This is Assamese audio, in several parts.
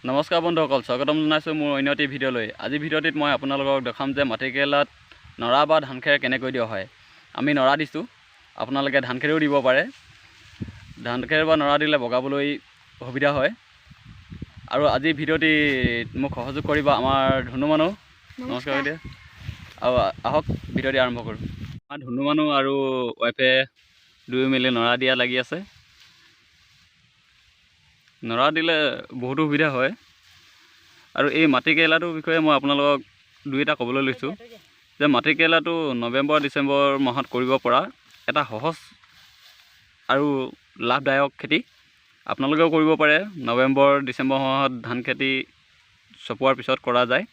নমস্কাৰ বন্ধুসকল, স্বাগতম জনাইছোঁ মোৰ অন্য এটি ভিডিঅ'লৈ। আজি ভিডিঅ'টিত মই আপোনালোকক দেখাম যে মাটিকেৰেলাত নৰা বা ধান খেৰ কেনেকৈ দিয়া হয়। আমি নৰা দিছোঁ, আপোনালোকে ধান খেৰো দিব পাৰে। ধান খেৰ বা নৰা দিলে বগাবলৈ সুবিধা হয়। আৰু আজি ভিডিঅ'টি মোক সহযোগ কৰিব আমাৰ ধুনু মানুহ। নমস্কাৰ বাইদেউ। আৰু আহক ভিডিঅ'টি আৰম্ভ কৰোঁ। আমাৰ ধুনু মানুহ আৰু ৱাইফে দুই মিলি নৰা দিয়া লাগি আছে। নৰা দিলে বহুতো সুবিধা হয়। আৰু এই মাটিকেৰেলাটোৰ বিষয়ে মই আপোনালোকক দুই এটা ক'বলৈ লৈছোঁ যে মাটিকেৰেলাটো নৱেম্বৰ ডিচেম্বৰ মাহত কৰিব পৰা এটা সহজ আৰু লাভদায়ক খেতি। আপোনালোকেও কৰিব পাৰে। নৱেম্বৰ ডিচেম্বৰ মাহত ধান খেতি চপোৱাৰ পিছত কৰা যায়।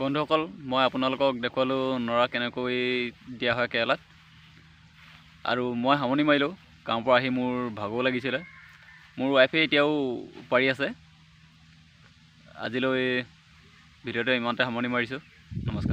বন্ধুসকল, মই আপোনালোকক দেখুৱালোঁ নৰা কেনেকৈ দিয়া হয় কেৰেলাত। আৰু মই সামৰণি মাৰিলোঁ। কামৰ পৰা আহি মোৰ ভাগৰো লাগিছিলে। মোৰ ৱাইফে এতিয়াও পাৰি আছে। আজিলৈ ভিডিঅ'টো ইমানতে সামৰণি মাৰিছোঁ। নমস্কাৰ।